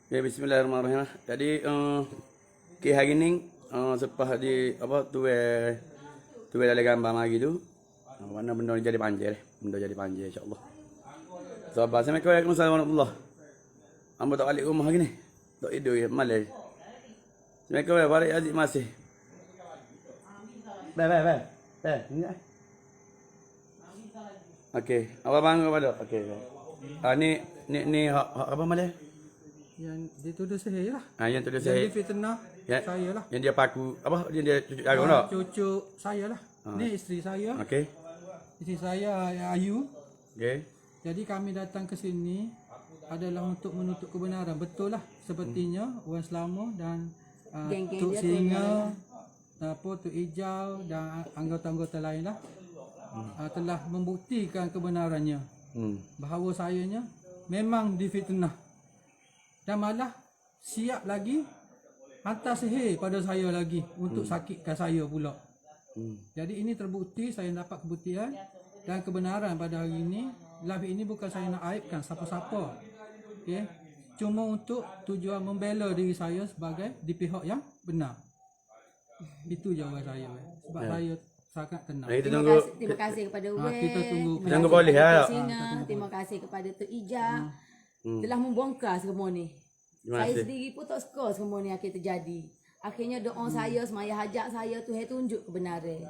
Ya, bismillahirrahmanirrahim. Jadi hari ni selepas di apa tu dalam gambar mari tu. Mana benda ni jadi panjang deh. Benda jadi panjang insya-Allah. So, Assalamualaikum warahmatullahi. Hamba tak balik rumah lagi ni. Tak tidur ya, malam. Assalamualaikum balik Aziz masih. Bye. Ingat. Okey, apa bang pada? Okey. Ni apa malam? Yang dituduh sihir lah. Yang tulis Yang saya. difitnah saya lah. Yang dia paku apa? Dia cucu jagung tak? Cucu saya lah. Ni isteri saya. Okey. Isteri saya Ayu. Okey. Jadi kami datang ke sini adalah untuk menuntut kebenaran. Betul lah sepertinya Wan Selama dan Geng-geng Tuk dia Singa, Tuk Ijau dan anggota-anggota lain lah telah membuktikan kebenarannya bahawa sayanya memang difitnah dan malah siap lagi hantar sihir pada saya lagi untuk sakitkan saya pula. Jadi ini terbukti, saya dapat kebuktian dan kebenaran pada hari ini. Live ini bukan saya nak aibkan siapa-siapa. Okey. Cuma untuk tujuan membela diri saya sebagai di pihak yang benar. Itu jawapan saya. Sebab saya sangat tenang. Kita tunggu. Terima kasih kepada Wen. Kita tunggu. Tunggu boleh ya. Terima kasih kepada Tok Ija. Telah membongkar semua ni. Terima Saya kasih. sendiri pun tak suka semua ni akhir terjadi. Akhirnya doa saya, semaya hajat saya, Tuhan tunjuk kebenaran.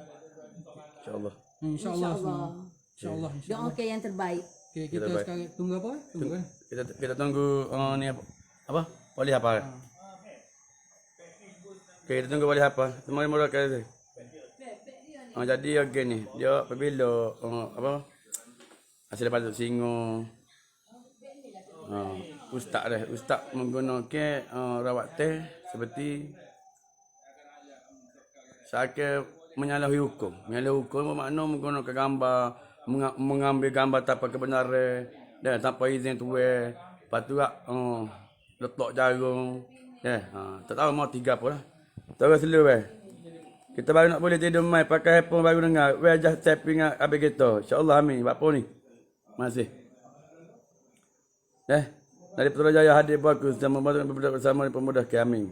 Insya-Allah. InsyaAllah. InsyaAllah. InsyaAllah. Doa ke yang terbaik. Okey, kita Kita baik. sekarang tunggu apa? Tunggu kan? Kita tunggu ni apa? Boleh apa? Okey, kita tunggu boleh apa? Semua mula kali tu. Jadi okey ni. Dia apabila apa? Hasil daripada singo. Ustaz menggunakan rawat teh seperti saya menyalahi hukum. Menyalahi hukum bermakna menggunakan gambar, mengambil gambar tanpa kebenaran dan tanpa izin tuan. Lepas tu letak jarum. Tak tahu mau tiga apa lah. Terus selalu kita baru nak boleh tidur mai pakai handphone baru dengar. Weh just tapping habis kita. Insya-Allah amin. Buat apa ni? Masih. Dari Putrajaya hadir bagus dan membantu bersama pemuda kami.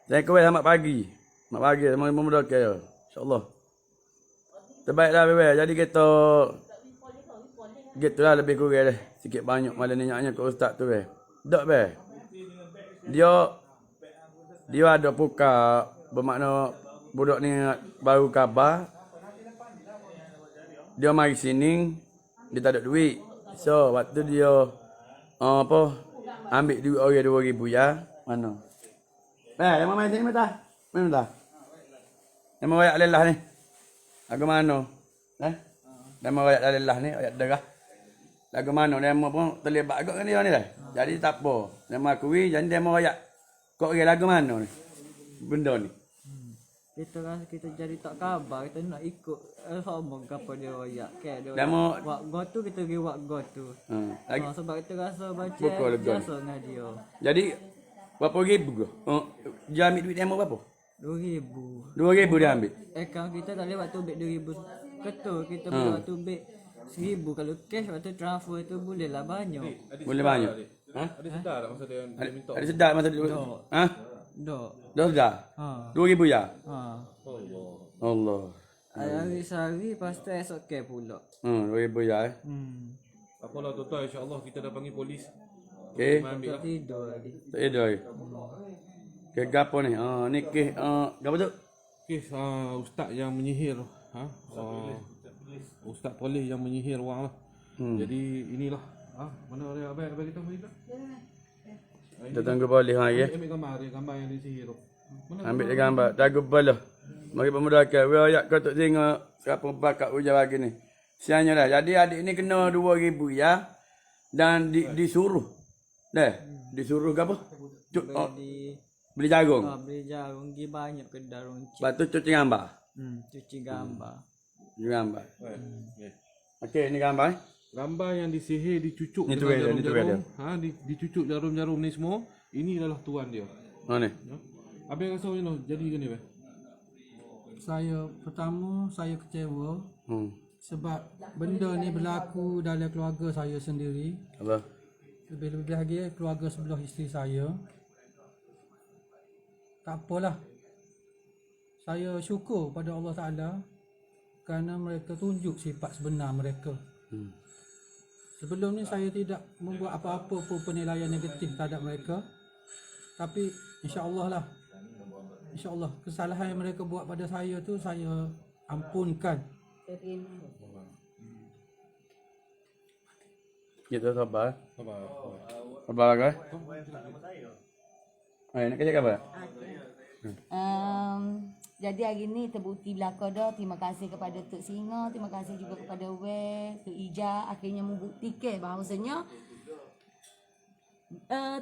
Saya kau selamat pagi. Selamat pagi sama pemuda kami. Insya-Allah. Terbaiklah bebe. Jadi kita gitulah lebih kurang dah. Sikit banyak malam ni nyaknya ke ustaz tu Dak Dia ada buka bermakna budak ni baru khabar. Dia mari sini dia tak ada duit. So waktu dia ambil duit orang 2,000 ya. Mana? Yang main sini mata. Main mata. Yang mau ayat lelah ni. Lagu mana? Yang mau ayat lelah ni, ayat derah. Lagu mana dia mau pun terlibat agak dengan dia ni dah. Jadi tak apa. Dia mau akui jadi dia mau ayat. Kok lagu mana ni? Benda ni. Kita rasa kita jadi tak khabar, kita nak ikut sama apa dia royak ke dia. Dah mau Wak go tu kita pergi wak go tu. lagi Sebab kita rasa baca Buka lega. biasa dengan dia. jadi berapa ribu ke? Dia ambil duit dia mau berapa? 2,000. 2,000 dia ambil. Akaun kita tak boleh waktu bet 2,000 ketul. Kita boleh waktu bet 1,000. Kalau cash waktu transfer tu boleh lah banyak. Boleh banyak. Ada sedar tak masa dia minta? Ada sedap masa dia. Dok. Dah sedap. 2,000 ya? Allah. Hari sehari lepas tu esok cash pula. 2,000 ya. Apalah total insya-Allah kita dah panggil polis. Okey. Ambil Tak tidur tadi. Tak ada. Ke gapo ni? Ni ke gapo tu? kes ustaz yang menyihir ustaz polis yang menyihir orang lah. Jadi inilah mana ada abang kita bagi tak? Kita tunggu boleh ya. Ambil gambar yang disihir tu. Mana Ambil dia gambar. Dagu belah. Mari pemuda ke. Ayat kau tak tengok siapa bakat ujar lagi ni. Sianya dah. Jadi adik ni kena 2,000 ya. Dan disuruh. Disuruh ke apa? Beli jagung. Beli jagung pergi banyak ke darung cik. Lepas tu cuci gambar. Cuci gambar. Cuci gambar. Okey, ni gambar. Gambar yang disihir dicucuk Ni tu dengan dia, jarum-jarum. Dicucuk jarum-jarum ni semua. Ini adalah tuan dia. Ni. Abang rasa macam mana? Jadi ke ni bang? Pertama saya kecewa sebab benda ni berlaku dalam keluarga saya sendiri. Apa? Lebih-lebih lagi keluarga sebelah isteri saya. tak apalah. Saya syukur pada Allah Ta'ala kerana mereka tunjuk sifat sebenar mereka. Sebelum ni saya tidak membuat apa-apa pun penilaian negatif terhadap mereka. Tapi insya-Allah lah. InsyaAllah kesalahan yang mereka buat pada saya tu saya ampunkan. Saya terima. Gitu sabar. Sabar. Sabar kan? Nak kerja apa? Jadi hari ni terbukti belaka dah. Terima kasih kepada Tok Singa, terima kasih juga kepada Wei, Tok Ija akhirnya membuktikan bahawasanya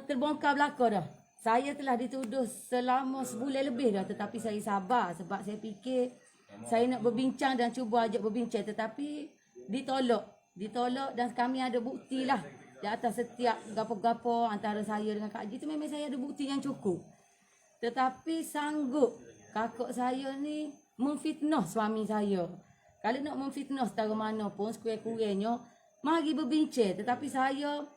terbongkar belaka dah. Saya telah dituduh selama sebulan lebih dah, tetapi saya sabar sebab saya fikir saya nak berbincang dan cuba ajak berbincang, tetapi ditolak dan kami ada bukti lah di atas setiap gapo-gapo antara saya dengan Kak Haji tu memang saya ada bukti yang cukup. Tetapi sanggup kakak saya ni memfitnah suami saya. Kalau nak memfitnah setara mana pun sekurang-kurangnya mari berbincang, tetapi saya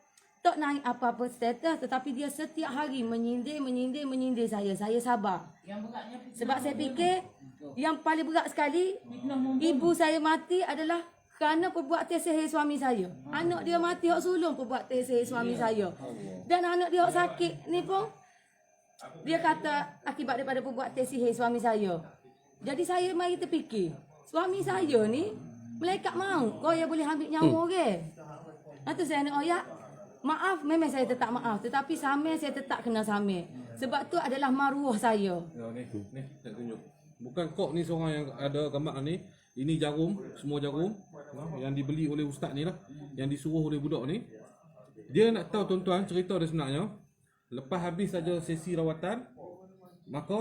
tak naik apa-apa status, tetapi dia setiap hari menyindir saya. Saya sabar. Sebab saya fikir yang paling berat sekali ibu saya mati adalah kerana perbuatan sihir suami saya. Anak dia mati hak sulung perbuatan sihir suami saya. Dan anak dia hak sakit ni pun dia kata akibat daripada perbuatan sihir suami saya. Jadi saya mari terfikir, suami saya ni malaikat maut, kau yang boleh ambil nyawa orang. Nanti saya nak ayat, maaf memang saya tetap maaf, tetapi samai saya tetap kena samai. Sebab tu adalah maruah saya. Ya, ni nak tunjuk. Bukan kok ni seorang yang ada gambar ni. Ini jarum, semua jarum yang dibeli oleh ustaz ni lah, yang disuruh oleh budak ni. Dia nak tahu tuan-tuan cerita dia sebenarnya. Lepas habis saja sesi rawatan, maka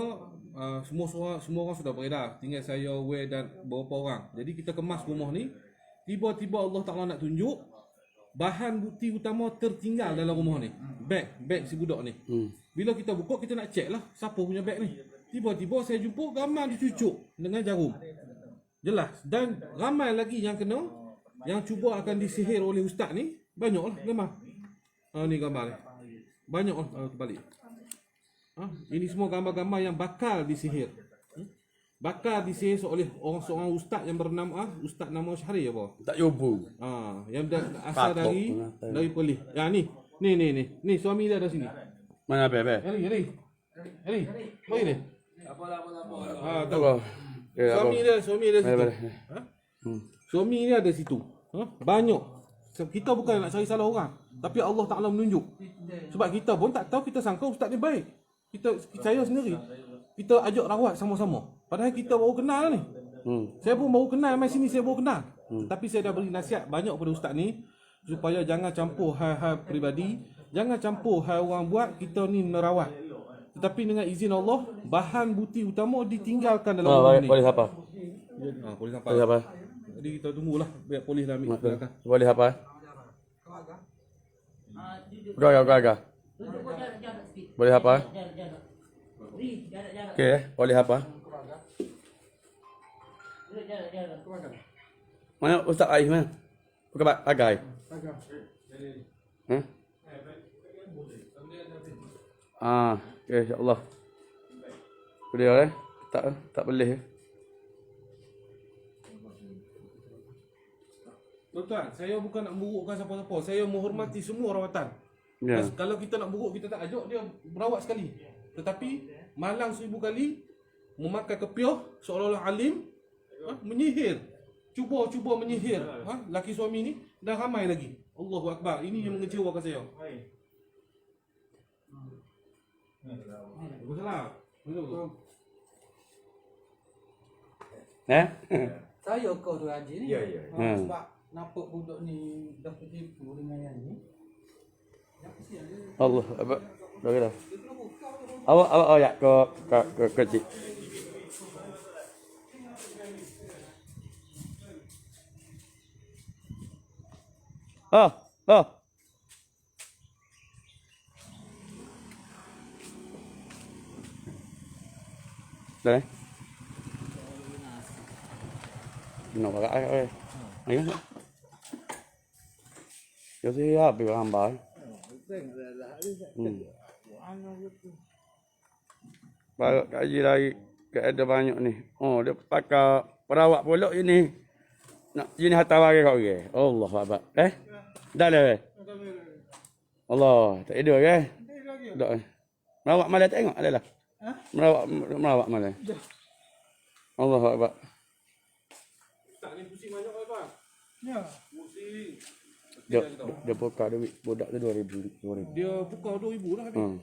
semua orang sudah beredar. Tinggal saya, Wei dan beberapa orang. Jadi kita kemas rumah ni. Tiba-tiba Allah Ta'ala nak tunjuk bahan bukti utama tertinggal dalam rumah ni. Beg si budak ni. Bila kita buka, kita nak check lah siapa punya beg ni. Tiba-tiba saya jumpa gambar dicucuk dengan jarum. Jelas. Dan ramai lagi yang kena, yang cuba akan disihir oleh ustaz ni. Banyak lah gambar. Ni gambar ni. Banyak lah. Balik. Ini semua gambar-gambar yang bakal disihir. Bakal disihir oleh seorang ustaz yang bernama Ustaz nama Syahri apa? Tak yobu. Yang asal dari Perlis. Ya ni. Ni suami dia ada sini. Mana apa? Eli. Mari ni. Tak apa. Suami dia situ. Suami dia ada situ. Banyak. Kita bukan nak cari salah orang, tapi Allah Ta'ala menunjuk. Sebab kita pun tak tahu, kita sangka ustaz ni baik. Saya sendiri, kita ajak rawat sama-sama. Padahal kita baru kenal ni. Saya pun baru kenal, mai sini saya baru kenal. Tapi saya dah beri nasihat banyak pada ustaz ni, supaya jangan campur hal-hal peribadi, jangan campur hal orang buat, kita ni merawat. Tetapi dengan izin Allah, bahan bukti utama ditinggalkan dalam rumah ni. Polis apa? Polis apa? Polis apa? Jadi kita tunggulah biar polis dah ambil belakang. Polis apa? Gaga. Boleh apa? Okey, boleh apa? Mana Ustaz Aif mana? Bukan pagai. Okey, insya-Allah. Boleh tak boleh. Tuan-tuan, saya bukan nak burukkan siapa-siapa. Saya menghormati semua rawatan. Ya. Kalau kita nak buruk, kita tak ajak dia berawat sekali. Tetapi malang 1000 kali, memakai kepiah seolah-olah alim, menyihir. Cuba menyihir laki suami ni, dan ramai lagi. Allahu Akbar. Ini yang mengecewakan saya. Salah. Betul. Saya kau tu Haji ni. Ya. Sebab nampak budak ni dah tertipu dengan yang ni. Allah, apa? Dah. Awak ya ke kecil. Đây. Nó vào cái ơi. Anh á. Yo siap di gambar. Baru Kak Haji lari. Ada banyak ni. Oh, dia pakai perawak pula ini. Nak sini hantar mari kat orang. Allah Akbar. Dah dah. Allah, tak ada ke? Tak. Merawak malam tengok ada lah. Merawak malam. Allah Akbar. Tak ni pusing banyak ke bang? Ya. Pusing. Dia buka duit budak tu 2,000. Dia pukau 2,000 dah habis.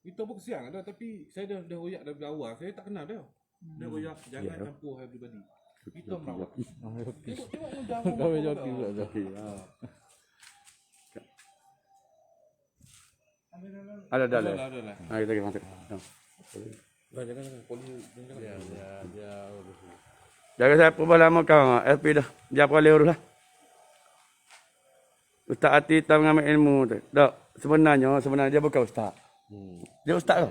Kita pun kesian ada tapi saya dah royak dari awal. Saya tak kenal dia. Dia royak jangan campur everybody. Kita merawat. Tengok jarum. Kau joki pula joki. Ada dah lah. Kita pergi masuk. Jangan poli jangan. Jaga siapa lama kau FP dah. Dia boleh urus lah. Ustaz Ati tak mengambil ilmu tu. Tak. Sebenarnya dia bukan ustaz. Dia ustaz ke?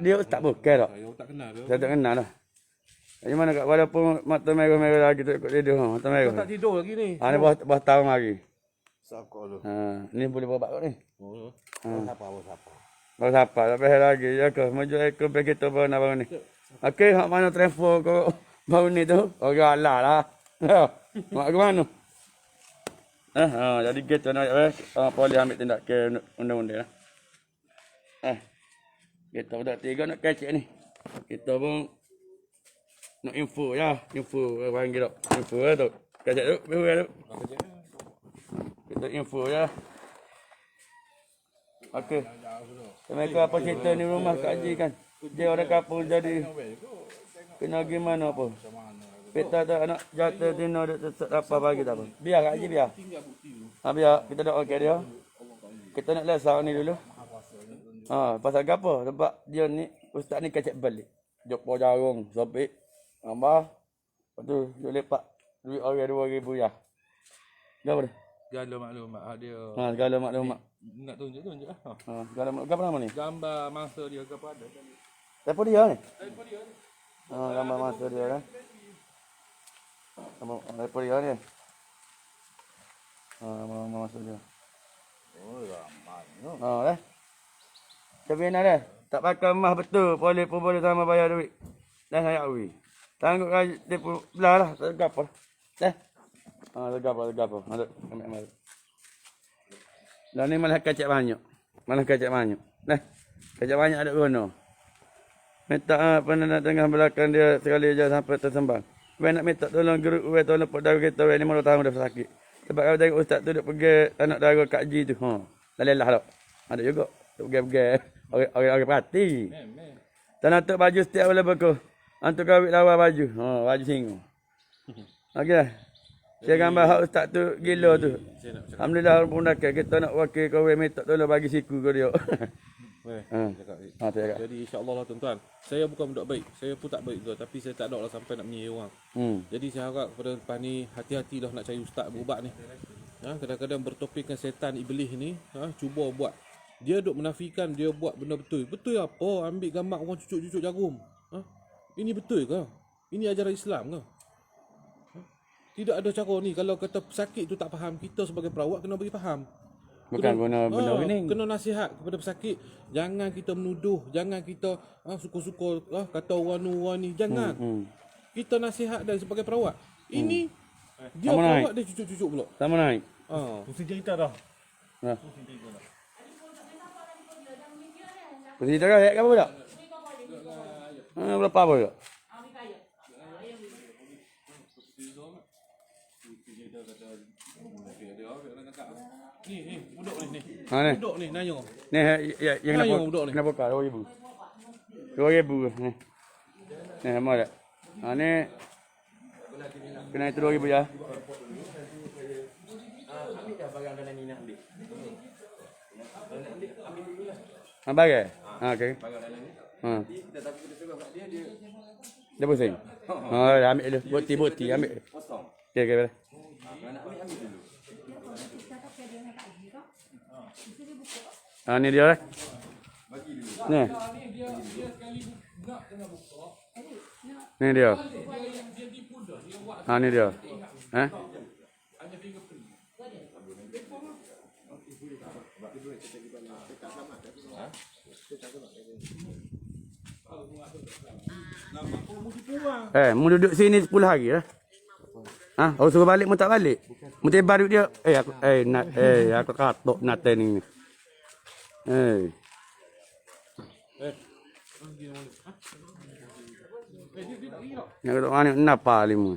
Dia ustaz bukan tak? Saya tak kenal dia. Saya tak kenal lah. Macam mana kat walaupun mata merah-merah lagi tu ikut tidur mata merah. Tak tidur lagi ni. Ni bawah tahun lagi. Sakok tu. Ni boleh bawa kot ni. Oh. Baru siapa tak payah lagi. Ya ke maju ekor pergi kita baru ni. Okey, hak mana transfer kau baru ni tu? Orang alah lah. Mak ke mana? Jadi kita nak boleh ambil tindakan undang-undang lah. Kita dah 3 nak kecek ni. Kita pun nak info ya, info panggil tak. Info lah tu. Kecek tu, biru tu. Kita info ya. Okey. Mereka apa cerita ni rumah Kak Haji kan? Dia orang kapul jadi kena gimana apa? Kita tak nak jatuh dina dia tetap apa bagi tak apa. Biar Kak Haji biar. Biar kita dah okey dia. Kita nak lesau ni dulu. Pasal apa? Sebab dia ni ustaz ni kecek balik. Jok jarung sobek. Ambah. Lepas tu dia lepak duit orang 2,000 ya. Gapo dah? Segala maklumat dia. Segala maklumat. Nak tunjuk lah. Segala maklumat apa nama ni? Gambar mangsa dia ke apa ada. Telefon dia ni. Telefon dia ni. Gambar masa dia kan. Telefon dia ni. Gambar masa dia. Oh, ramai. Dah. Tapi nak dah. Tak pakai emas betul. Boleh pun boleh sama bayar duit. Dah saya awi. Tangguh gaji dia pun belah lah. Tak ada apa. Dah. Tak ada apa. Ambil. Dah ni malah kacak banyak. Dah. Kacak banyak ada guna. Minta apa nak tengah belakang dia sekali je sampai tersembang. Saya nak minta tolong guru saya tolong pak darah kita ni 50 tahun dah sakit. Sebab kalau tengok ustaz tu duk pergi anak darah Kak Haji tu. Lelah tak. Ada juga. Duk pergi orang perhati. Tak nak baju setiap bulan beku. Antuk kawit lawa baju. Baju singa. Okey dah. Saya gambar hak ustaz tu gila tu. Alhamdulillah pun dah kita nak wakil kau minta tolong bagi siku kau dia. Jadi insya-Allah lah tuan-tuan. Saya bukan budak baik. Saya pun tak baik ke tapi saya tak ada lah sampai nak menyihir orang. Jadi saya harap kepada lepas ni hati-hatilah nak cari ustaz berubat ni. Kadang-kadang bertopikkan setan iblis ni, cuba buat. Dia duk menafikan dia buat benda betul. Betul apa? Ambil gambar orang cucuk-cucuk jarum. Ini betul ke? Ini ajaran Islam ke? Tidak ada cara ni. Kalau kata pesakit tu tak faham, kita sebagai perawat kena bagi faham. Bukan benda ni. Kena nasihat kepada pesakit. Jangan kita menuduh, jangan kita suka-suka kata orang ni, jangan. Kita nasihat dari sebagai perawat. Ini dia sama perawat naik. dia cucuk-cucuk pula. Sama naik. Mesti cerita dah. Cerita dah ayat apa dak? Berapa apa dak? Ni, budak ni. Ni. Budak ni nanya. Ni yang Nanya budak ni. kenapa kau 2,000. 2,000 ni. Ni sama dak? Ni kena itu 2,000 ya. Ambil dah barang dalam ni nak ambil. Bagi? Okey. Barang dalam ni. Kita tapi kita suruh kat dia dia pusing. Ambil dulu. Bukti ambil. Kosong. Okey boleh. Nak ambil dulu. Ni dia lah. Bagi dulu. Ni. Ni dia. Ni dia. Mu duduk sini 10 hari lah. Ha, orang suruh balik mu tak balik. Mu tebar duit dia. Aku katok nate ni. Nak kata mana napa limu.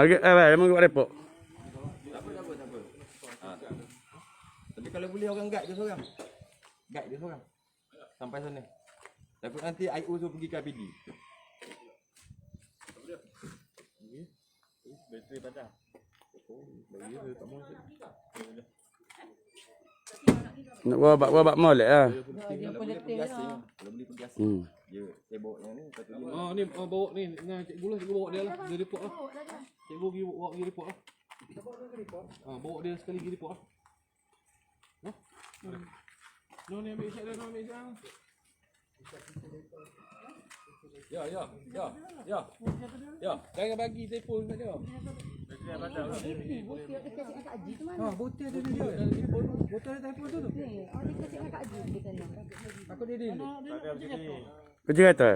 Dia mau buat repot. Tapi kalau boleh orang guide dia seorang. Guide dia seorang. Sampai sana. Takut nanti IO suruh pergi ke APD. Bateri padam. Nak bawa molek lah. Kalau boleh pergi asing. Kalau boleh pergi asing. Dia saya bawa yang ni satu dia. Ni bawa ni dengan cikgu lah, cikgu bawa dia lah. Dia report lah. Cikgu pergi report lah. Bawa dia sekali pergi report lah. No ni ambil shot dia, no ambil shot. Ya. Jangan bagi telefon kat dia. Botol ada dia. Botol ada telefon tu. Aku dia deal. Kerja kata.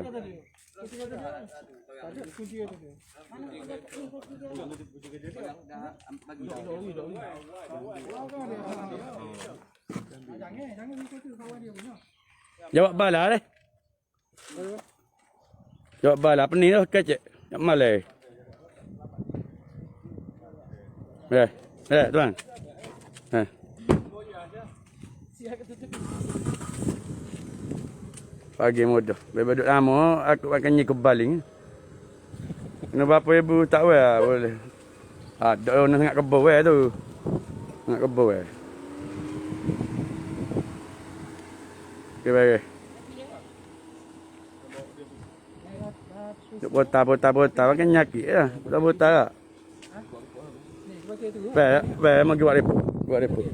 Jangan ikut tu kawan dia punya. Jawab bala deh. Jawab bala apa ni tu kecek. Nak malai. Tuan. Pagi mudah. Bebas duduk lama, aku akan nyikut baling. Kena berapa ribu tak weh boleh. Ada orang sangat kebau weh tu. Sangat kebau weh. Okey baik. Duk botah makan nyakit lah. Botah lah. Baik, mau buat repot.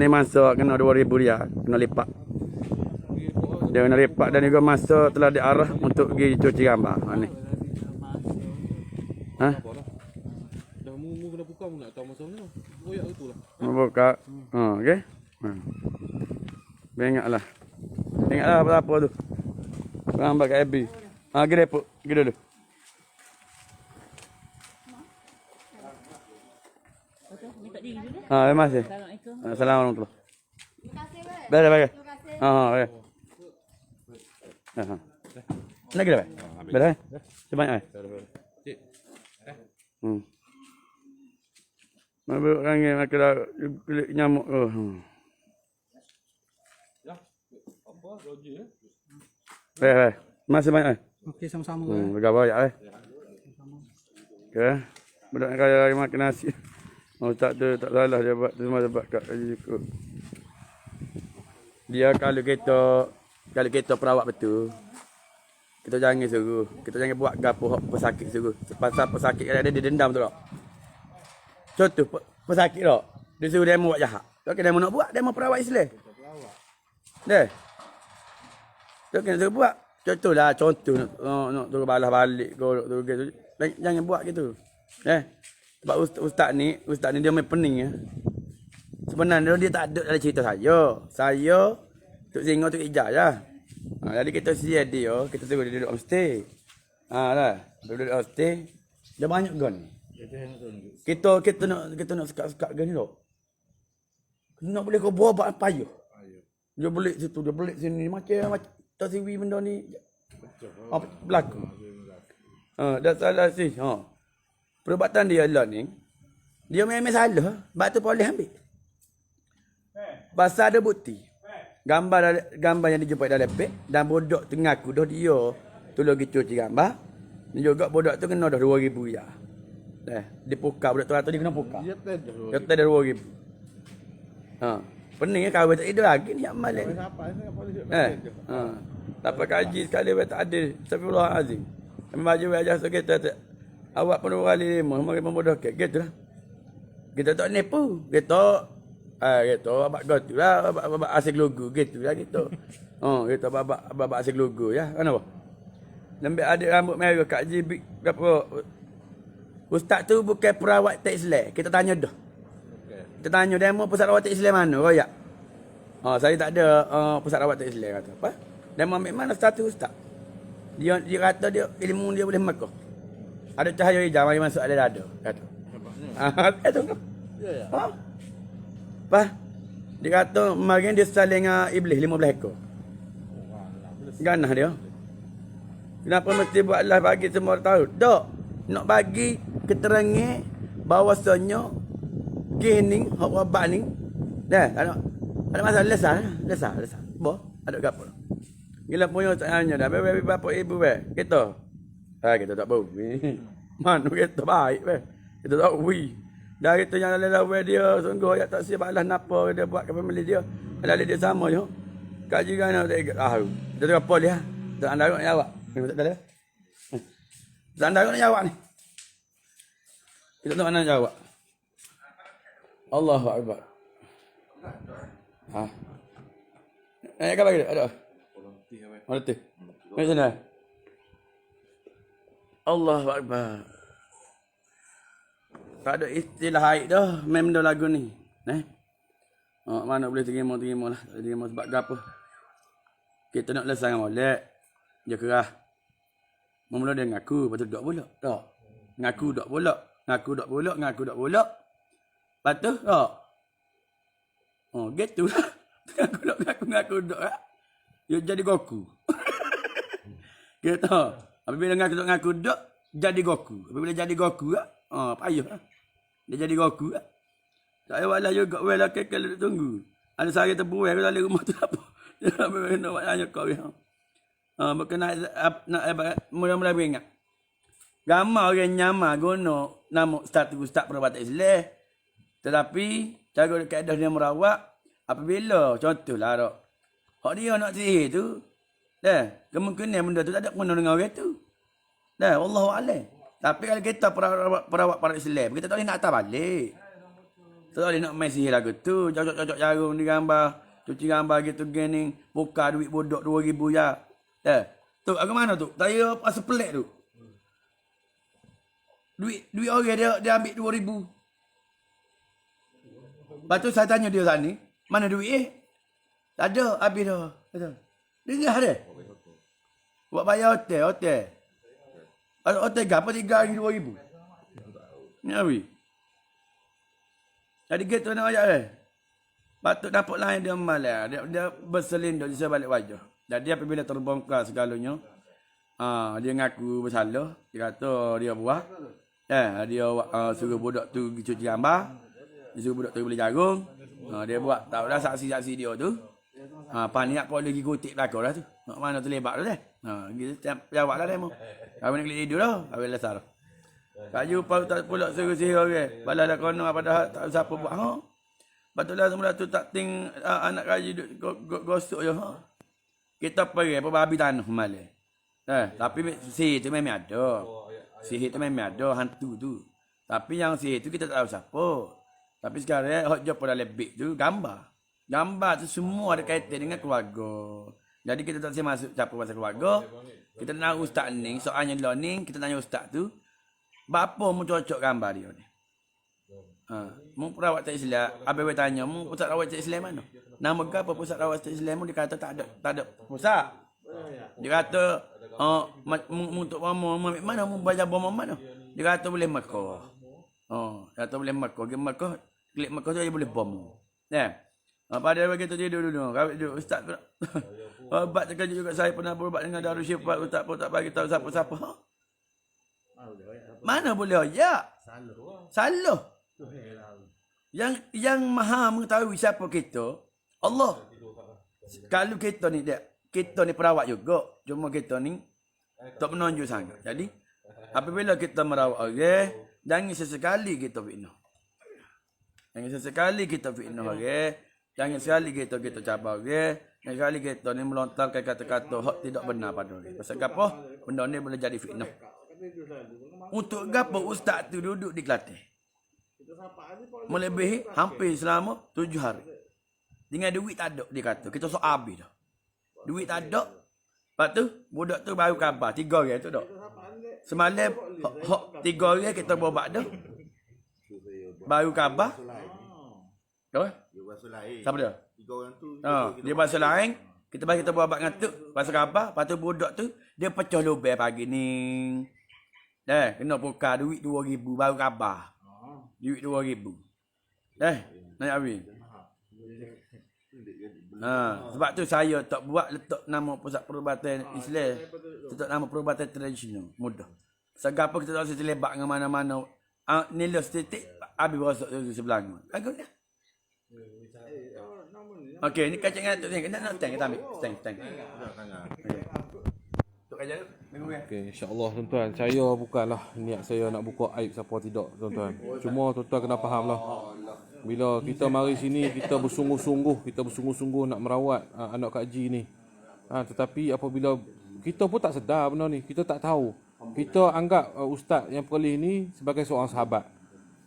Ni masuk kena 2,000 dia, kena lipat. Dia kena lipat dan juga masuk telah diarah untuk pergi cuci gambar. Ni. Ha? Dah mu kena buka mu nak tahu masa ni. Royak itulah. Buka. Okey. Bengaklah apa tu. Gambar kat FB. Pergi repot. Pergi dulu. Terima kasih. Assalamualaikum. Terima kasih. Baik. Baik. Lagi dah, baik. Baik. Sebanyak baik. Mabuk rangi makan kulit nyamuk. Apa Roger? Baik. Masih banyak baik. Okey sama-sama. Bergabar ya baik. Okey. Budak kaya lagi makan nasi. Tak salah dia buat semua sebab kat ikut. Dia kalau kita perawat betul. Kita jangan suruh. Kita jangan buat gapo pesakit suruh. Pasal pesakit ada dia dendam tu tak. Contoh pesakit tak. Dia suruh dia buat jahat. Tak kena nak buat, dia mau perawat Islam. Deh. Tak kena suruh buat. Contoh nak turun balas balik kau gitu. Jangan buat gitu. Sebab ustaz ni dia main pening ya. Sebenarnya dia tak ada dalam cerita saya. Saya Tok Singo Tok Ijah je. Jadi kita siap dia, kita suruh dia duduk homestay. Lah. Duduk homestay. Dia banyak gun. Kita nak sekat-sekat gun ni tau. Nak boleh kau buat apa payah. Dia belik situ, dia belik sini macam tersiwi benda ni. Apa berlaku? Dah salah sih. Perubatan dia lah ni. Dia memang salah. Sebab tu polis ambil. Pasal ada bukti. Gambar yang dijumpai dalam beg. Dan bodoh tu ngaku dah dia tolong pergi cuci gambar. Dan juga bodoh tu kena dah 2,000 ya. Dia pukar bodoh tu dia kena pukar. Dia tak ada 2,000. Pening kahwin tak ada lagi ni amal ni. Dapat kaji sekali tak adil. Astagfirullahalazim. Kami baju ajar kita awak pun 2 kali 5 mari membodoh ke gitulah. Kita tak nipu. Kita abak gotu lah, abak asik logo gitulah gitu. Kita abak asik logo ya. Kenapa? Lambat adik rambut merah Kak Jibik berapa? Ustaz tu bukan perawat tak Islam. Kita tanya dah. Kita tanya demo pusat rawat Islam mana royak. Saya tak ada pusat rawat Islam kata. Apa? Demo ambil mana status ustaz? Dia kata dia ilmu dia boleh Mekah. Ada cahaya hijau mari masuk ada dada kata. Itu. Ya. Apa? Dia kata mari dia saling dengan iblis 15 ekor. Ganah dia. Kenapa mesti buat Allah bagi semua orang tahu? Tak. Nak bagi keterangan bahawasanya kini hak wabak ni dah ada masalah lesah. Boh, ada gapo. Gila punya tanya dah bapak ibu kita. Kita tak bau. Mana kita baik kita tak wi. Dah kita yang lalu dia sungguh ya tak siap balas napa dia buat ke family dia. Lalu dia sama je. Kak jiran tak tahu. Dia tak apa dia. Tak anda nak jawab. Memang tak ada. Tak anda nak jawab ni. Kita tak nak jawab. Allahu Akbar. Kau bagi dia. Ada. Ada. Macam mana? Allahu Akbar. Tak ada istilah haid dah. Mem dah lagu ni. Mana boleh terima lah. Terima sebab apa? Kita nak lesang molek. Dia kerah. Mula dia ngaku. Lepas tu duduk pula. Tak. Ngaku duduk pula. Ngaku duduk pula. Lepas tu tak. Gitu lah. Ngaku duduk lah. Dia jadi Goku. Gitu. Apabila ngaku duduk. Jadi Goku. Apabila jadi Goku lah. Payah lah. Dia jadi Goku lah. Tak payah lah juga. Well, kalau duduk tunggu. Ada sehari terbuai. Kalau dalam rumah tu apa. Dia nak buat tanya kau yang. Berkenaan mula-mula beringat. Gambar orang nyamar guna nama ustaz perawat Islam. Tetapi cara kaedah dia merawat apabila contohlah tak. Hak dia nak sihir tu. Dah, kemungkinan benda tu tak ada kena dengan orang tu. Dah, wallahu a'lam. Tapi kalau kita perawat Islam, kita tak boleh nak atas balik. Tak boleh nak main sihir lagu tu, cocok jarum di gambar. Cuci gambar gitu gini, buka duit bodok 2,000 ya. Tu aku mana tu? Saya rasa pelik tu. Duit orang dia ambil 2,000. Lepas tu saya tanya dia saat ni, mana duit Tak ada, habis dah. Dengar ada? Buat bayar hotel. Hotel apa 3 hari 2,000? Ni habis. Jadi gitu nak ajak patut dapat lain dia malah. Dia berselindung di sebalik wajah. Jadi apabila terbongkar segalanya, dia ngaku bersalah. Dia kata dia buat. Dia suruh budak tu cuci gambar. Dia suruh budak tu beli jagung. Dia buat. Tahulah saksi-saksi dia tu. Paniak kau lagi kutip belakang lah tu. Nak mana tu lebat tu dah. Gitu jawab lah dia mau. Kau nak klik tidur dah. Kau lesar. Kaju tak pula suruh sihir orang. Balas dah kono padahal tak siapa buat. Patutlah semula tu tak ting anak kaji gosok je. Kita pergi apa babi tanah malah. Tapi sihir tu memang ada. Sihir tu memang ada hantu tu. Tapi yang sihir tu kita tak tahu siapa. Tapi sekarang hok job pada lebih tu gambar. Gambar tu semua ada kaitan dengan keluarga. Jadi kita tak boleh masuk siapa pasal keluarga. Kita nak ustaz ni, soalnya learning, kita tanya ustaz tu, apa mu cocok gambar dia ni? Mu perawat Islam, apa tanya, mu pusat rawat Islam mana? Nama ke apa pusat rawat Islam mu dia kata tak ada pusat. Dia kata untuk mana mu baca bom mana? Dia kata boleh Mekah. Kata boleh Mekah, pergi Mekah, klik Mekah tu dia boleh bom. Pada begitu tidur dulu. Kau ustaz obat terkejut juga saya pernah berubat dengan Darussyifat. Ustaz pun tak bagi tahu siapa-siapa. Mana boleh ya? Salah. Yang maha mengetahui siapa kita, Allah. Kalau kita ni perawat juga. Cuma kita ni tak menonjol sangat. Jadi apabila kita merawat orang, jangan sesekali kita fitnah. Jangan sesekali kita fitnah orang. Jangan sekali kita cabar orang. Jangan sekali kita ni melontarkan kata-kata hak tidak benar pada orang. Pasal apa? Benda ni boleh jadi fitnah. Untuk apa ustaz tu duduk di Kelantan? Melebihi hampir selama 7 hari. Dengan duit tak ada dia kata. Kita sok habis dah. Duit tak ada. Lepas tu budak tu baru khabar 3 orang tu dah. Semalam 3 orang kita berobat dah. Baru khabar. Apa? Dia bahasa lain. Siapa dia? 3 orang tu. Dia bahasa lain. Kita buat ngatuk. Bahasa khabar. Lepas tu budak tu, dia pecah lubang pagi ni. Kena buka duit 2,000 baru khabar. Duit 2,000. Naik habis. Sebab tu saya tak buat letak nama pusat perubatan Islam. Letak nama perubatan tradisional. Mudah. Segapa kita tak usah terlibat dengan mana-mana. Nilai statik habis berosok tu sebelah ni. Bagus dah. Okey, ni kacang ngatuk ni. Nak tank kita ambil. Tank. Okey. Tok aja tu. Okey, insya-Allah tuan-tuan. Saya bukanlah niat saya nak buka aib siapa tidak, tuan-tuan. Cuma tuan-tuan kena fahamlah. Bila kita mari sini, kita bersungguh-sungguh nak merawat anak Kak Ji ni. Tetapi apabila kita pun tak sedar benda ni, kita tak tahu. Kita anggap ustaz yang perlis ni sebagai seorang sahabat.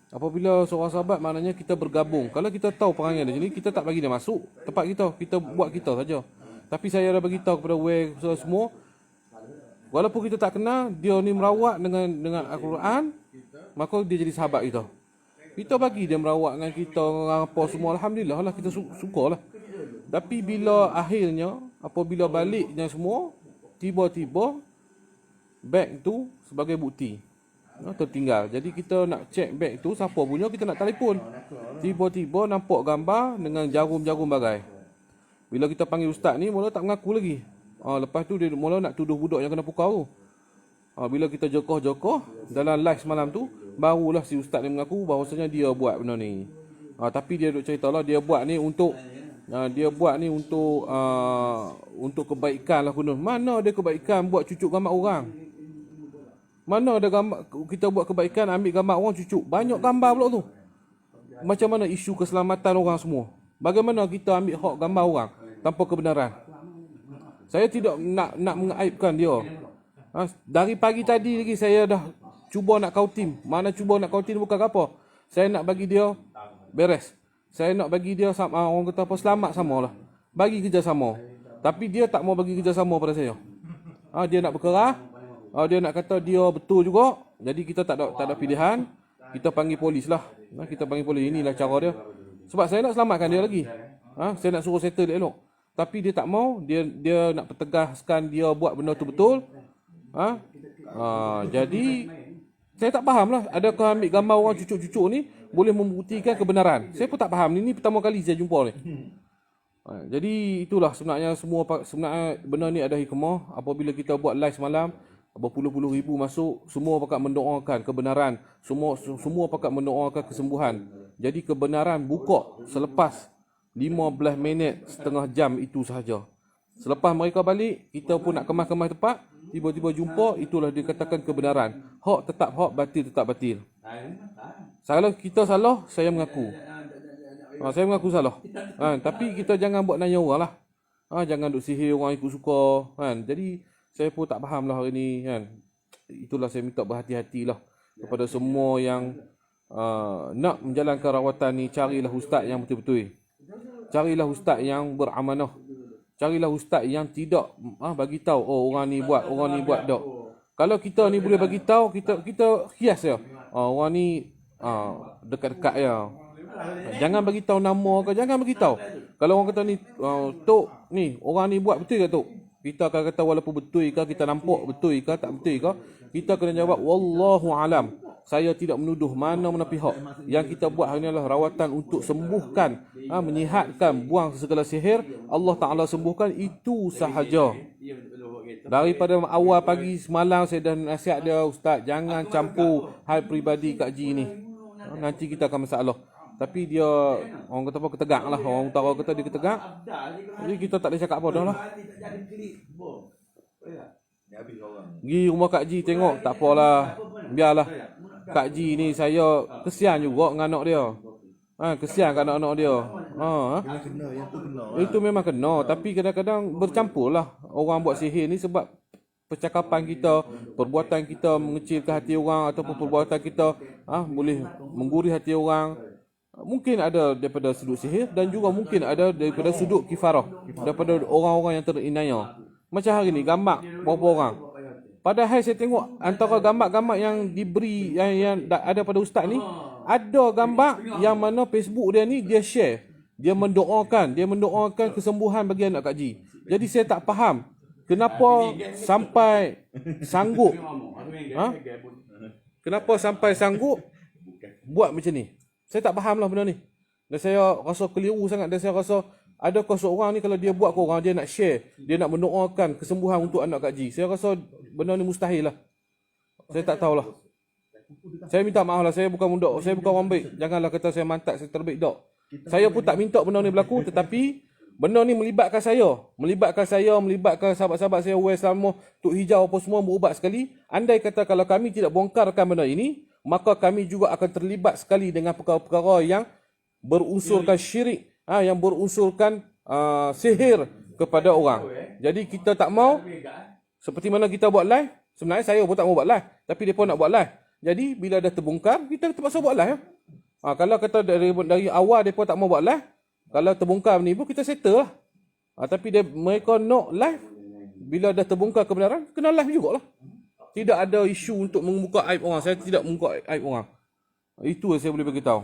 Apabila seorang sahabat maknanya kita bergabung. Kalau kita tahu perangai dia ni, kita tak bagi dia masuk tempat kita buat kita saja. Tapi saya dah bagi tahu kepada semua, walaupun kita tak kenal, dia ni merawat dengan Al-Quran, maka dia jadi sahabat kita. Kita bagi dia merawat dengan kita, dengan apa semua. Alhamdulillah lah, kita sukalah. Tapi bila akhirnya, apabila baliknya semua, tiba-tiba beg tu sebagai bukti tertinggal. Jadi kita nak check beg tu, siapa punya, kita nak telefon. Tiba-tiba nampak gambar dengan jarum-jarum bagai. Bila kita panggil ustaz ni, mula tak mengaku lagi. Lepas tu dia mula nak tuduh budak yang kena pukau tu. Bila kita jokoh-jokoh dalam live semalam tu, barulah si ustaz ni mengaku bahawasanya dia buat benda ni. Tapi dia duk ceritalah dia buat ni untuk untuk kebaikan lah kunun. Mana ada kebaikan buat cucuk gambar orang? Mana ada gambar kita buat kebaikan ambil gambar orang cucuk? Banyak gambar pula tu. Macam mana isu keselamatan orang semua? Bagaimana kita ambil hak gambar orang tanpa kebenaran? Saya tidak nak mengaibkan dia. Dari pagi tadi lagi saya dah cuba nak kautim. Mana cuba nak kautim bukan apa. Saya nak bagi dia beres. Saya nak bagi dia orang kata apa, selamat samalah. Bagi kerjasama. Tapi dia tak mau bagi kerjasama pada saya. Dia nak berkerah. Dia nak kata dia betul juga. Jadi kita tak ada pilihan. Kita panggil polis lah. Kita panggil polis. Inilah cara dia. Sebab saya nak selamatkan dia lagi. Saya nak suruh settle dia elok. Tapi dia tak mau. Dia nak pertegaskan dia buat benda tu betul. Jadi saya tak faham lah. Adakah ambil gambar orang cucuk-cucuk ni boleh membuktikan kebenaran? Saya pun tak faham. Ini pertama kali saya jumpa ni. Jadi itulah sebenarnya benda ni ada hikmah. Apabila kita buat live semalam, berpuluh-puluh ribu masuk, semua pakat mendoakan kebenaran. Semua pakat mendoakan kesembuhan. Jadi kebenaran buka selepas 15 minit, setengah jam itu sahaja. Selepas mereka balik, kita pun nak kemas-kemas tempat, tiba-tiba jumpa, itulah dikatakan kebenaran. Hak tetap hak, batil tetap batil. Kalau kita salah, saya mengaku. Saya mengaku salah. Tapi kita jangan buat nanya orang lah. Jangan duk sihir orang ikut suka. Jadi saya pun tak faham lah hari ni. Itulah saya minta berhati-hatilah kepada semua yang nak menjalankan rawatan ni. Carilah ustaz yang betul-betul. Carilah ustaz yang beramanah. Carilah ustaz yang tidak bagi tahu orang ni buat tak. Kalau kita ni boleh bagi tahu, kita hias ya. Orang ni dekat-dekat ya. Jangan bagi tahu nama ke, jangan bagi tahu. Kalau orang kata ni tok ni orang ni buat betul ke tok? Kita akan kata walaupun betul ke, kita nampak betul ke tak betul ke, kita kena jawab wallahu alam. Saya tidak menuduh mana-mana pihak. Yang kita buat hanyalah rawatan untuk sembuhkan, menyihatkan, buang segala sihir. Allah Ta'ala sembuhkan, itu sahaja. Daripada awal pagi semalam saya dah nasihat dia, ustaz, jangan campur hal peribadi Kak Ji ni. Nanti kita akan masalah. Tapi dia, orang kata apa, ketegak lah. Orang utara kata dia ketegak. Jadi kita tak boleh cakap apa dah lah. Pergi rumah Kak Ji tengok, tak apalah. Biarlah. Kak Ji ni saya kesian juga dengan anak dia. Kesian kat anak-anak dia. Itu memang kena. Tapi kadang-kadang bercampur lah. Orang buat sihir ni sebab percakapan kita, perbuatan kita mengecilkan hati orang, ataupun perbuatan kita boleh menggurih hati orang. Mungkin ada daripada sudut sihir dan juga mungkin ada daripada sudut kifarah, daripada orang-orang yang terinaya. Macam hari ni gambar berapa orang. Padahal saya tengok antara gambar-gambar yang diberi yang ada pada ustaz ni, ada gambar yang mana Facebook dia ni dia share. Dia mendoakan kesembuhan bagi anak Kak Ji. Jadi saya tak faham kenapa sampai sanggup kenapa sampai sanggup buat macam ni. Saya tak faham lah benda ni. Dan saya rasa keliru sangat dan saya rasa adakah seorang ni kalau dia buat ke orang, dia nak share, dia nak mendoakan kesembuhan untuk anak Kak Ji. Saya rasa benda ni mustahil lah. Saya tak tahulah. Saya minta maaf lah, saya bukan mundok, saya bukan orang baik. Janganlah kata saya mantap, saya terbaik, dok. Saya pun tak minta benda ni berlaku, tetapi benda ni melibatkan saya, melibatkan sahabat-sahabat saya, Wes Salmo, Tok Hijau apa semua berubat sekali. Andai kata kalau kami tidak bongkarkan benda ini, maka kami juga akan terlibat sekali dengan perkara-perkara yang berunsurkan syirik, yang berunsurkan sihir kepada orang. Jadi kita tak mau, seperti mana kita buat live, sebenarnya saya pun tak mau buat live, tapi mereka nak buat live. Jadi bila dah terbongkar, kita terpaksa buat live. Kalau kata dari awal mereka tak mau buat live, kalau terbongkar ni pun kita settle lah. Tapi mereka nak live, bila dah terbongkar kebenaran, kena live jugalah. Tidak ada isu untuk membuka aib orang. Saya tidak membuka aib orang. Itu yang saya boleh beritahu.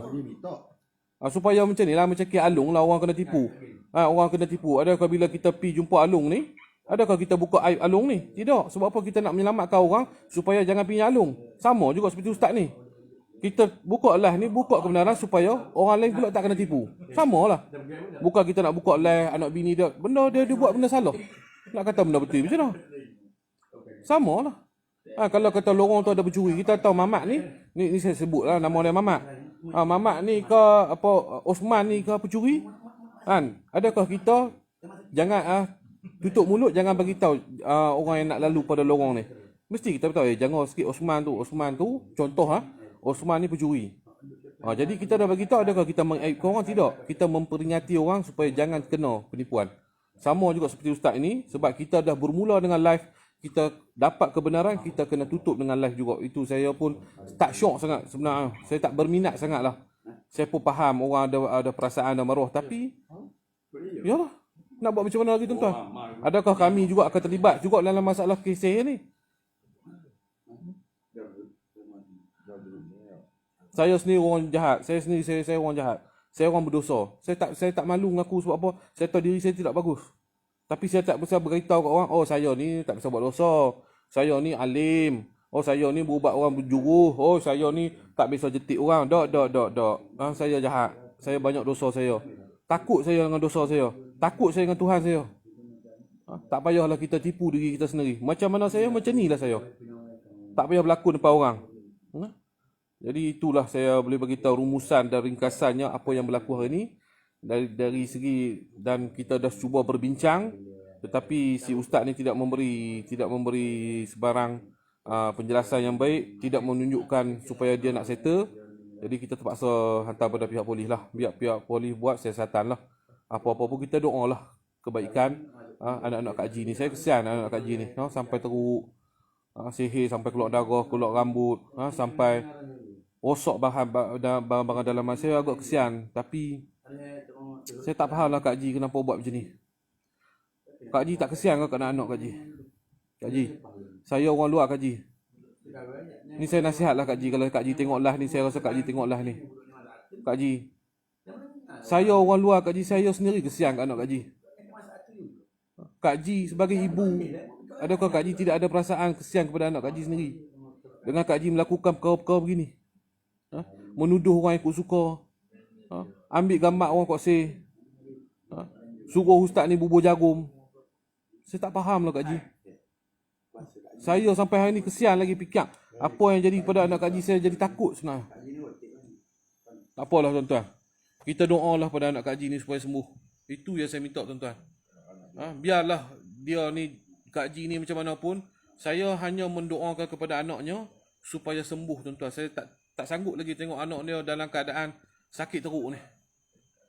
Supaya macam ni lah, macam Ki Alung lah, orang kena tipu. Orang kena tipu. Adakah bila kita pergi jumpa Alung ni, adakah kita buka aib Alung ni? Tidak. Sebab apa kita nak menyelamatkan orang supaya jangan pergi Alung. Sama juga seperti ustaz ni. Kita buka live ni, buka kebenaran supaya orang lain pula tak kena tipu. Sama lah. Bukan kita nak buka live anak bini dia. Benda dia buat benda salah. Nak kata benda betul macam mana? Sama lah. Kalau kata lorong tu ada pencuri, kita tahu Mamat ni saya sebut lah nama dia Mamat. Mamat ni ke apa, Osman ni ke pencuri? Adakah kita jangan tutup mulut, jangan bagi tahu orang yang nak lalu pada lorong ni. Mesti kita tahu jangan sikit Osman tu contoh Osman ni pencuri. Jadi kita dah bagi tahu, adakah kita mengaibkan orang? Tidak. Kita memperingati orang supaya jangan kena penipuan. Sama juga seperti ustaz ini, sebab kita dah bermula dengan live, kita dapat kebenaran, kita kena tutup dengan live juga. Itu saya pun tak syok sangat sebenarnya. Saya tak berminat sangat lah. Saya pun faham orang ada perasaan dan maruah, tapi yalah, nak buat macam mana lagi tuan-tuan? Adakah kami juga akan terlibat juga dalam masalah kisah ni? Saya sendiri orang jahat. Saya orang jahat. Saya orang berdosa. Saya tak malu mengaku sebab apa? Saya tahu diri saya tidak bagus. Tapi saya tak bisa beritahu kat orang, saya ni tak bisa buat dosa. Saya ni alim. Saya ni berubat orang berjuruh. Saya ni tak bisa jetik orang. Tak. Saya jahat. Saya banyak dosa saya. Takut saya dengan dosa saya. Takut saya dengan Tuhan saya. Tak payahlah kita tipu diri kita sendiri. Macam mana saya, macam ni lah saya. Tak payah berlaku depan orang. Jadi itulah saya boleh beritahu rumusan dan ringkasannya apa yang berlaku hari ini. Dari segi, dan kita dah cuba berbincang, tetapi si ustaz ni tidak memberi sebarang penjelasan yang baik, tidak menunjukkan supaya dia nak settle. Jadi kita terpaksa hantar pada pihak polis lah. Biar pihak polis buat siasatan lah. Apa-apa pun kita doa lah kebaikan anak-anak Kak Ji ni. Saya kesian anak-anak Kak Ji ni, sampai teruk, sihir, sampai keluar darah, keluar rambut, sampai rosak barang-barang dalaman. Saya agak kesian, tapi saya tak faham lah Kak Ji kenapa buat macam ni. Kak Ji tak kesian ke anak-anak Kak Ji? Kak Ji, saya orang luar Kak Ji. Ni saya nasihat lah Kak Ji. Kalau Kak Ji tengok live ni, saya rasa Kak Ji tengok live ni. Kak Ji, saya orang luar Kak Ji, saya sendiri kesian kat anak Kak Ji. Kak Ji sebagai ibu, adakah Kak Ji tidak ada perasaan kesian kepada anak Kak Ji sendiri? Dengan Kak Ji melakukan perkara-perkara begini. Menuduh orang ikut suka. Ambil gambar orang kok say. Suruh ustaz ni bubur jarum. Saya tak faham lah Kak Ji. Saya sampai hari ni kesian lagi fikir apa yang jadi kepada anak Kak Ji. Saya jadi takut sebenarnya. Tak apalah tuan-tuan. Kita doalah pada anak Kak Ji ni supaya sembuh. Itu yang saya minta tuan-tuan. Biarlah dia ni, Kak Ji ni macam mana pun, saya hanya mendoakan kepada anaknya supaya sembuh tuan-tuan. Saya tak sanggup lagi tengok anak dia dalam keadaan sakit teruk ni.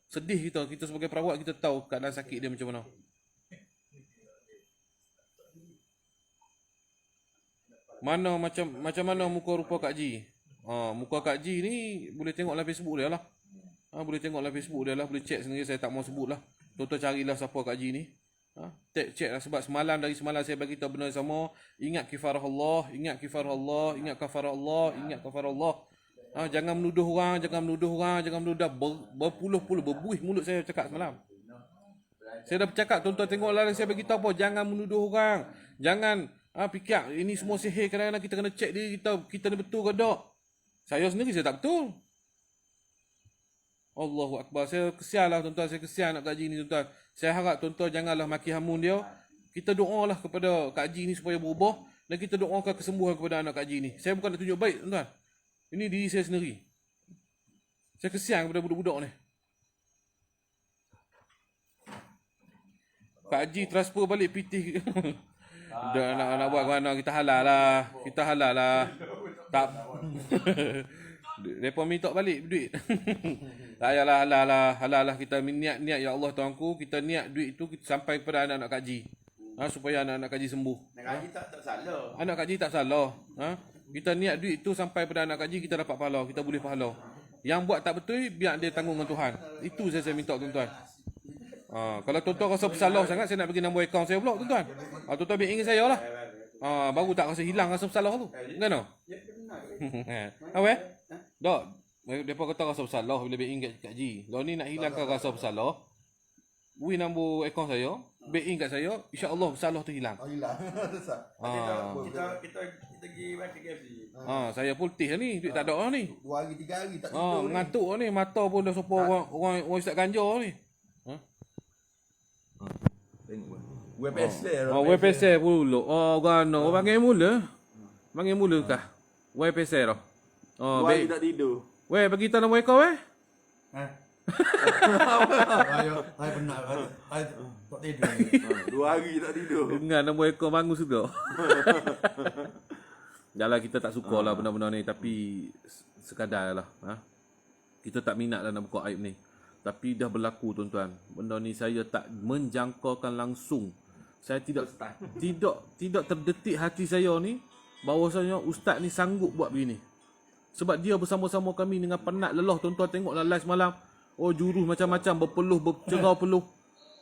Sedih kita sebagai perawat, kita tahu keadaan sakit dia macam mana. Macam mana muka rupa Kak Ji? Muka Kak Ji ni boleh tengok dalam Facebook dia lah. Boleh tengok dalam Facebook dia lah, boleh check sendiri, saya tak mau sebut lah. Tuan-tuan carilah siapa Kak Ji ni. Cek lah sebab dari semalam saya bagi tahu benda yang sama. Ingat kifarah Allah, ingat kifarah Allah, ingat kafarah Allah, ingat kafarah Allah. Jangan menuduh orang, jangan menuduh berpuluh-puluh berbuih mulut saya cakap semalam. Saya dah bercakap, tuan-tuan tengok lah saya bagi tahu apa, jangan menuduh orang. Jangan fikir ini semua sihir, kadang-kadang kita kena cek diri kita ni betul ke tak. Saya sendiri saya tak betul. Allahu Akbar. Saya kesian lah tuan-tuan. Saya kesian nak Kak Haji ni tuan-tuan. Saya harap tuan-tuan janganlah maki hamun dia. Kita doalah kepada Kak Haji ni supaya berubah. Dan kita doakan kesembuhan kepada anak Kak Haji ni. Saya bukan nak tunjuk baik tuan-tuan. Ini diri saya sendiri. Saya kesian kepada budak-budak ni. Kak Haji transfer balik pitih. Dah nak buat mana kita halal lah. Kita halal lah. Tak. Mereka minta balik duit. Tak payahlah halal lah. Kita niat ya Allah Tuanku, kita niat duit itu kita sampai kepada anak-anak Kak Haji. Supaya anak-anak Kak Haji sembuh. Anak Haji tak salah. Anak Kak Haji tak salah. Kita niat duit itu sampai pada anak Kak Haji, kita dapat pahala, kita boleh pahala. Yang buat tak betul biar dia tanggung dengan Tuhan. Itu saya minta tuan-tuan. Kalau tuan-tuan rasa bersalah sangat, saya nak bagi nombor akaun saya pula tuan-tuan. Tuan-tuan ambil ingin saya lah. Baru tak rasa hilang rasa bersalah tu. Kan? Apa? Tak. Mereka kata rasa bersalah bila bet kat Kak Haji. Kalau ni nak hilangkan rasa bersalah, beri nombor akaun saya, bet kat saya, insya-Allah bersalah tu hilang. Hilang. Kita pergi makan KFC. Saya putih ni, duit tak ada lah ni. 2 hari 3 hari tak tidur ni. Ngantuk ni, mata pun dah sopa orang isap ganja ni. Tengok. Web SL. WPSL pula. Orang panggil mula. Panggil mula kah? WPSL dah. 2 hari tak tidur. Weh, bagi tahu nombor akaun weh. Saya penat. Saya tak tidur. 2 hari tak tidur. Dengar nombor akaun bangun juga. Jalan kita tak suka lah benda-benda ni, tapi sekadar lah. Kita tak minat lah nak buka aib ni. Tapi dah berlaku tuan-tuan. Benda ni saya tak menjangkaukan langsung. Saya tidak terdetik hati saya ni bahawasanya ustaz ni sanggup buat begini. Sebab dia bersama-sama kami dengan penat lelah. Tuan-tuan tengoklah live semalam. Jurus macam-macam berpeluh, bercerau peluh.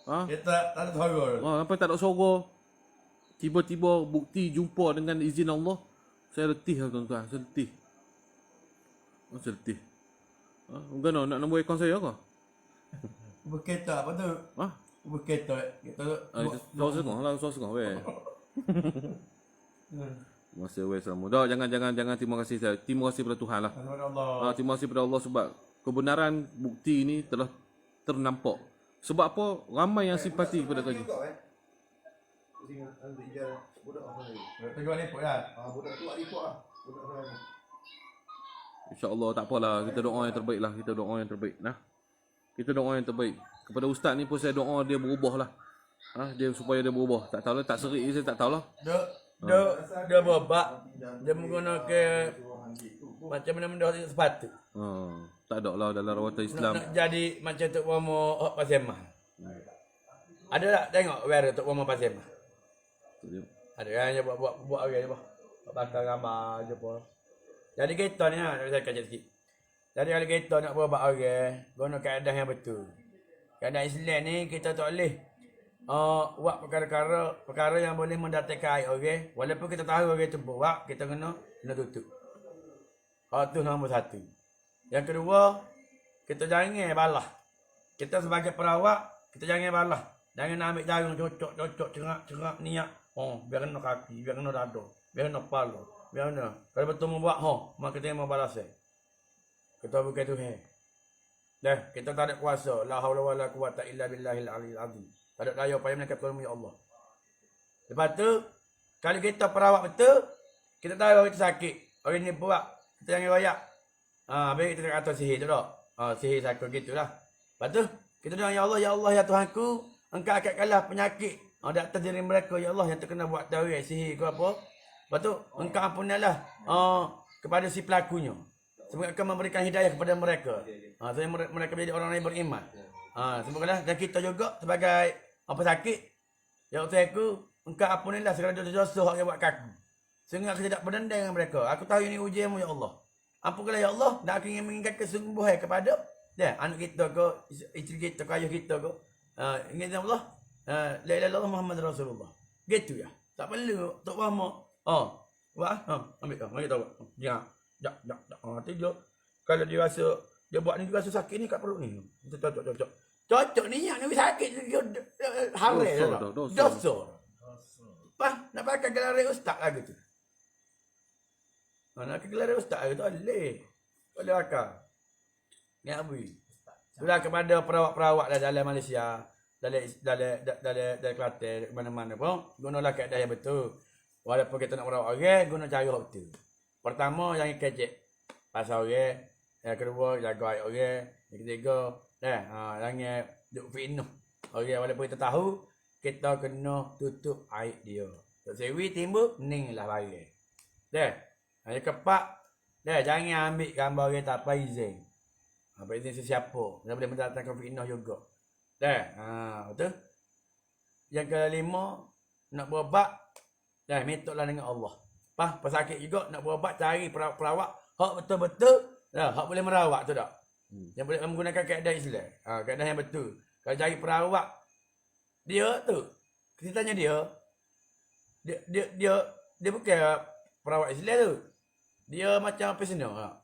Kita tak ada suara. Sampai tak ada suara. Tiba-tiba bukti jumpa dengan izin Allah. Saya letih lah tuan-tuan. Saya letih. Saya letih. Bukan nak nombor akaun saya ke? Berketa apa tu? Berketa. Kita Suara sengah weh. Masa weh sama. Dah jangan terima kasih saya. Terima kasih kepada Tuhan lah. Terima kasih kepada Allah sebab kebenaran bukti ini telah ternampak. Sebab apa? Ramai yang simpati kepada Kak Haji. Tengok ni lah. Budak tu ada lah. Budak tu. InsyaAllah tak apalah. Kita doa yang terbaik lah. Kita doa yang terbaik. Kita doa yang terbaik. Kepada ustaz ni pun saya doa dia berubah lah. Dia supaya dia berubah. Tak tahulah, tak serik saya tak tahulah. Dia berbak. Dia menggunakan macam mana benda sepatu. Tak ada lah dalam rawatan Islam. Nak jadi macam Tok Wama Pasemah. Ada tak tengok wear Tok Wama Pasemah? Ada kan dia buat orang je bah. Bakar gambar je apa. Jadi kita ni saya kaji sikit. Jadi kalau kita nak buat orang, guna kaedah yang betul. Kaedah Islam ni kita tak boleh buat perkara yang boleh mendatangkan aib orang. Walaupun kita tahu orang tu buat, kita kena tutup. Itu nombor satu. Yang kedua, kita jangan balah. Kita sebagai perawat, kita jangan balah. Jangan ambil jarum cocok, cerak, niat. Biar kena kaki, biar kena dada, biar kena kepala, biar kena. Kalau betul membuat, maka kita mau balas. Kita bukan Tuhan. Dah, kita tak ada kuasa. La haula wala quwata illa billahil aliyil azim. Tak ada daya payah melainkan pertolongan Allah. Lepas tu, kalau kita perawat betul, kita tahu orang itu sakit. Orang ni buat, kita jangan royak. Habis kita kata sihir tu tak? Sihir sakit gitulah. Lepas tu, kita doa ya Allah ya Tuhanku, Engkau akan kalah penyakit di atas diri mereka ya Allah yang terkena buat tarik sihir ke apa. Lepas tu, Engkau ampunilah kepada si pelakunya. Semoga akan memberikan hidayah kepada mereka. Supaya mereka menjadi orang yang beriman. Semoga dan kita juga sebagai pesakit. Ya Tuhanku, Engkau ampunilah segala dosa-dosa yang buat kaku. Sehingga aku tidak berdendam dengan mereka. Aku tahu ini ujianmu ya Allah. Ampunkanlah ya Allah. Dan aku ingin mengingat kesungguhan kepada anak kita ke, isteri kita ke, ayah kita ke. Ingat ya Allah. La ilaha illallah Muhammad Rasulullah. Gitu ya. Tak perlu tak faham. Ambil kau, mari tahu. Ya. Tidur. Kalau dia rasa dia buat ni dia rasa sakit ni kat perut ni. Cocok. Cocok ni yang ni sakit harai dah. Dosa. Nak pakai gelar ustaz lagi tu. Nak pakai gelar ustaz lagi tu boleh. Boleh pakai. Ni abui. Sudah kepada perawat-perawat dalam Malaysia, dalam Kelantan, mana-mana pun gunalah kaedah yang betul. Walaupun kita nak merawat orang, guna cara yang betul. Pertama, jangan kecek pasal orang. Yang kedua, jaga air orang. Yang ketiga, jangan duk fitnah orang. Walaupun kita tahu, kita kena tutup air dia. Tak sewi timbul, ning lah barang. Yang keempat, jangan ambil gambar orang tak apa izin. Apa izin sesiapa. Dia boleh mendatangkan fitnah juga. Betul? Yang kelima, nak berubat, mintalah dengan Allah. Pesakit juga nak berubat, cari perawat hak betul-betul, hak boleh merawat tu tak? Yang boleh menggunakan kaedah Islam. Kaedah yang betul. Kalau cari perawat, dia tu, kita tanya dia bukan perawat Islam tu. Dia macam personal.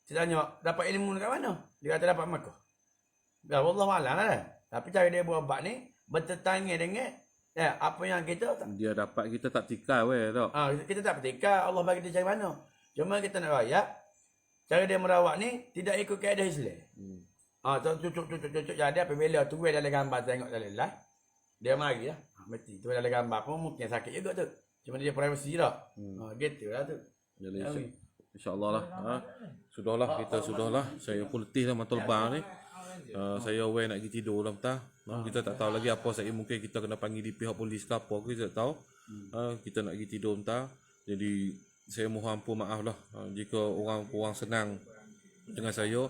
Saya tanya, dapat ilmu dekat mana? Dia kata dapat Makkah. Ya, wallahualam lah. Tapi cara dia berubat ni, bertetangga dengan apa yang kita tak. Dia dapat kita tak tikar weh tak. Kita tak petikar, Allah bagi dia cara mana. Cuma kita nak rakyat, cara dia merawat ni, tidak ikut kaedah Islam. Cucuk. Jadi apabila tu dalam gambar tengok dalam live, dia mari lah. Mesti tu dalam gambar pun mungkin sakit juga tu. Cuma dia privacy tak. Gitu lah tu. Jadi InsyaAllah lah. Sudahlah, kita sudahlah. Saya pun letih dah mata lebang ni. Saya aware nak pergi tidur lah petang. Kita tak tahu lagi apa saya mungkin kita kena panggil di pihak polis ke apa. Kita tak tahu. Kita nak pergi tidur petang. Jadi saya mohon ampun maaf lah. Jika orang senang dengan saya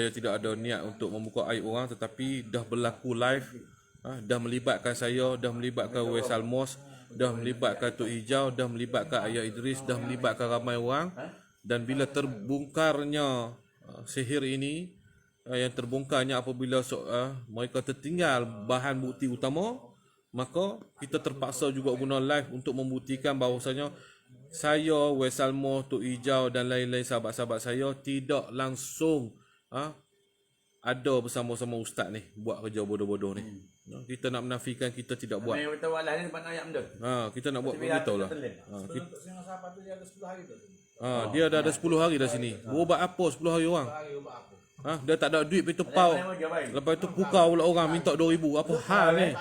tidak ada niat untuk membuka aib orang. Tetapi dah berlaku live. Dah melibatkan saya, dah melibatkan Wesal Mos, dah melibatkan Tok Hijau, dah melibatkan Ayah Idris, dah melibatkan ramai orang. Dan bila terbongkarnya sihir ini, yang terbongkarnya apabila mereka tertinggal bahan bukti utama, maka kita terpaksa juga guna live untuk membuktikan bahawasanya saya, Wesal Moh, Tok Hijau dan lain-lain sahabat-sahabat saya tidak langsung ada bersama-sama ustaz ni buat kerja bodoh-bodoh ni. Kita nak menafikan kita tidak buat. Yang betul walah ni tempat ayam tu. Kita nak buat begitu lah. Dia dah ada 10 hari dah sini. Berubat apa 10 hari orang? Dia tak ada duit itu pau. Lepas tu pukau pula orang minta 2,000. Apa hal ni?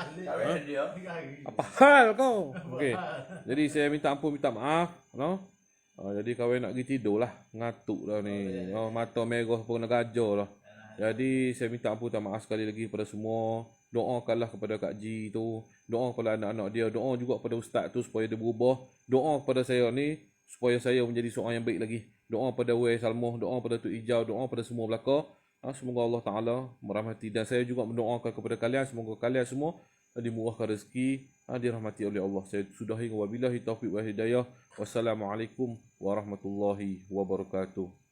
Apa hal kau? Okey. Jadi saya minta ampun, minta maaf, no? Jadi kawan nak pergi tidur lah. Ngatuk dah ni. Mata merah pun nak gajah lah. Jadi saya minta ampun, minta maaf sekali lagi kepada semua. Doakanlah kepada Kak Ji tu. Doa kepada anak-anak dia. Doa juga kepada ustaz tu supaya dia berubah. Doa kepada saya ni supaya saya menjadi seorang yang baik lagi. Doa pada Wei Salmoh, doa pada Tok Hijau, doa pada semua belaka. Semoga Allah Ta'ala merahmati. Dan saya juga mendoakan kepada kalian. Semoga kalian semua dimurahkan rezeki, dirahmati oleh Allah. Saya sudahi. Wabillahi taufiq wa hidayah. Wassalamualaikum warahmatullahi wabarakatuh.